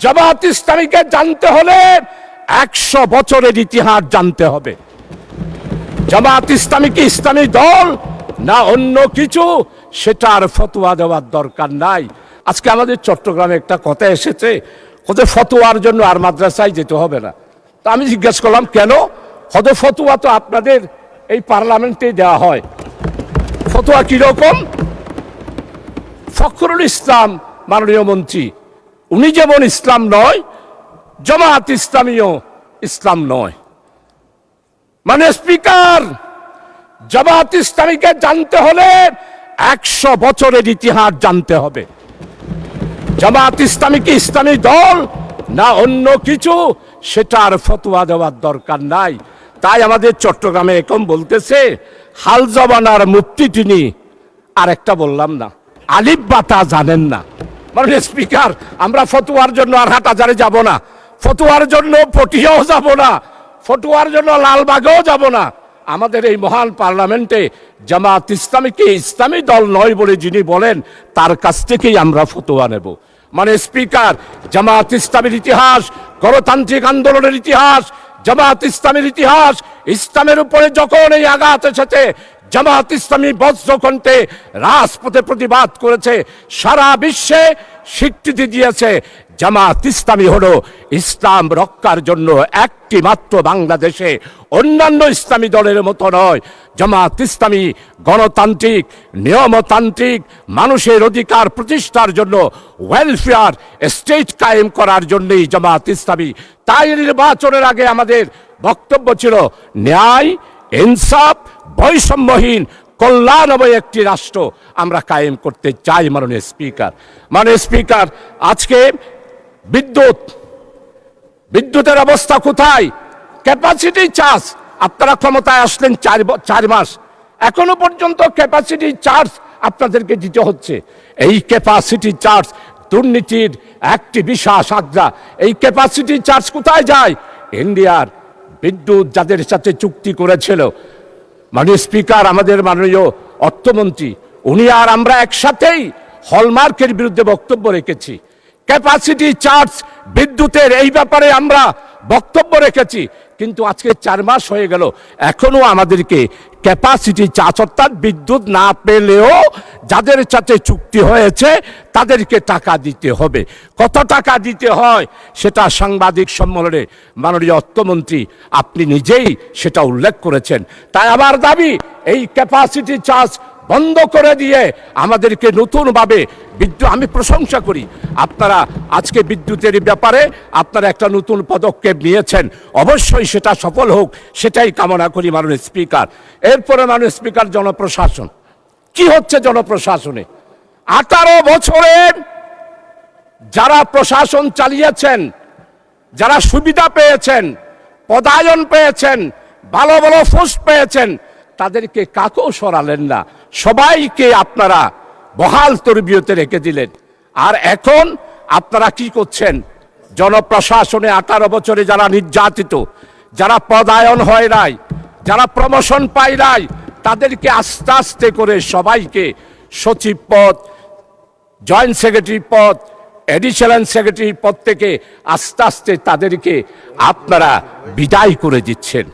জামাত ইসলামীকে জানতে হলে 100 বছরের ইতিহাস জানতে হবে। জামাত ইসলামী কি ইসলামী দল না অন্য কিছু, সেটার ফতোয়া দেওয়ার দরকার নাই। আজকে আমাদের চট্টগ্রামে একটা কথা এসেছে, হতে ফতোয়ার জন্য আর মাদ্রাসায় যেতে হবে না। তো আমি জিজ্ঞেস করলাম কেন? হতে ফতোয়া তো আপনাদের এই পার্লামেন্টে দেওয়া হয়। ফতোয়া কিরকম? ফখরুল ইসলাম মাননীয় মন্ত্রী, উনি যেমন ইসলাম নয়, জামাত ইসলামীও ইসলাম নয়। মানে স্পিকার, জামাত ইসলামীকে জানতে হলে 100 বছরের ইতিহাস জানতে হবে। জামাত ইসলামী কি ইসলামী দল না অন্য কিছু, সেটার ফতোয়া দেওয়ার দরকার নাই। তাই আমাদের চট্টগ্রামে এখন বলতেছে হাল জবানার মুফতি তিনি, আর একটা বললাম না, আলিফ বাতা জানেন না। মানে স্পিকার, আমরা ফতোয়ার জন্য আর হাটহাজারে যাব না, ফতোয়ার জন্য পটিয়াও যাব না, ফতোয়ার জন্য লালবাগেও যাব না। আমাদের এই মহান পার্লামেন্টে জামাত ইসলামীকে ইসলামী দল নয় বলে যিনি বলেন, তার কাছ থেকেই আমরা ফতোয়া নেব। মানে স্পিকার, জামাত ইসলামীর ইতিহাস, গণতান্ত্রিক আন্দোলনের ইতিহাস, জামাত ইসলামীর ইতিহাস, ইসলামের উপরে যখন এই আঘাত এসেছে, জামাত ইসলামী বজ্রকণ্ঠে রাজপথে প্রতিবাদ করেছে, সারা বিশ্বে স্বীকৃতি দিয়েছে। জামাত ইসলামী হলো ইসলাম রক্ষার জন্য একটি মাত্র বাংলাদেশে, অন্যান্য ইসলামী দলের মতো নয়। জামাত ইসলামী গণতান্ত্রিক, নিয়মতান্ত্রিক, মানুষের অধিকার প্রতিষ্ঠার জন্য, ওয়েলফেয়ার স্টেট কায়েম করার জন্যই জামাত ইসলামী। তাই নির্বাচনের আগে আমাদের বক্তব্য ছিল ন্যায়, ইনসাফ, বৈষম্যহীন, কল্যাণময় একটি রাষ্ট্র আমরা কায়েম করতে চাই। মাননীয় স্পিকার, মাননীয় স্পিকার, আজকে বিদ্যুতের অবস্থা কোথায়? ক্যাপাসিটি চার্জ, আপনারা ক্ষমতায় আসলেন 4 মাস, এখনো পর্যন্ত ক্যাপাসিটি চার্জ আপনাদেরকে দিতে হচ্ছে। এই ক্যাপাসিটি চার্জ দুর্নীতির একটি বিশাল আগ্রা। এই ক্যাপাসিটি চার্জ কোথায় যায়? ইন্ডিয়ার বিদ্যুৎ যাদের সাথে চুক্তি করেছিল। মাননীয় স্পিকার, আমাদের মাননীয় অর্থমন্ত্রী, উনি আর আমরা একসাথেই হলমার্কের বিরুদ্ধে বক্তব্য রেখেছি। ক্যাপাসিটি চার্জ বিদ্যুতের এই ব্যাপারে আমরা বক্তব্য রেখেছি, কিন্তু আজকে 4 মাস হয়ে গেল, এখনো আমাদেরকে ক্যাপাসিটি চার্জ অর্থাৎ বিদ্যুৎ না পেলেও যাদের সাথে চুক্তি হয়েছে তাদেরকে টাকা দিতে হবে। কত টাকা দিতে হয় সেটা সাংবাদিক সম্মেলনে মাননীয় অর্থমন্ত্রী আপনি নিজেই সেটা উল্লেখ করেছেন। তাই আমার দাবি, এই ক্যাপাসিটি চার্জ বন্ধ করে দিয়ে আমাদেরকে নতুনভাবে বিদ্যুৎ, আমি প্রশংসা করি আপনারা আজকে বিদ্যুতের ব্যাপারে আপনারা একটা নতুন পদক্ষেপ নিয়েছেন, অবশ্যই সেটা সফল হোক, সেটাই কামনা করি মাননীয় স্পিকার। এরপরে মাননীয় স্পিকার, জনপ্রশাসন কি হচ্ছে? জনপ্রশাসনে 18 বছরে যারা প্রশাসন চালিয়েছেন, যারা সুবিধা পেয়েছেন, পদায়ন পেয়েছেন, ভালো ভালো পোস্ট পেয়েছেন, তাদেরকে কাকেও সরালেন না, সবাইকে আপনারা বহাল তরবিয়তে রেখে দিলেন। আর এখন আপনারা কি করছেন? জনপ্রশাসনে 18 বছরে যারা নির্যাতিত, যারা পদায়ন হয় নাই, যারা প্রমোশন পায় নাই, তাদেরকে আস্তে আস্তে করে সবাইকে সচিব পদ, জয়েন্ট সেক্রেটারি পদ, এডিশনাল সেক্রেটারি পদ থেকে আস্তে আস্তে তাদেরকে আপনারা বিদায় করে দিচ্ছেন।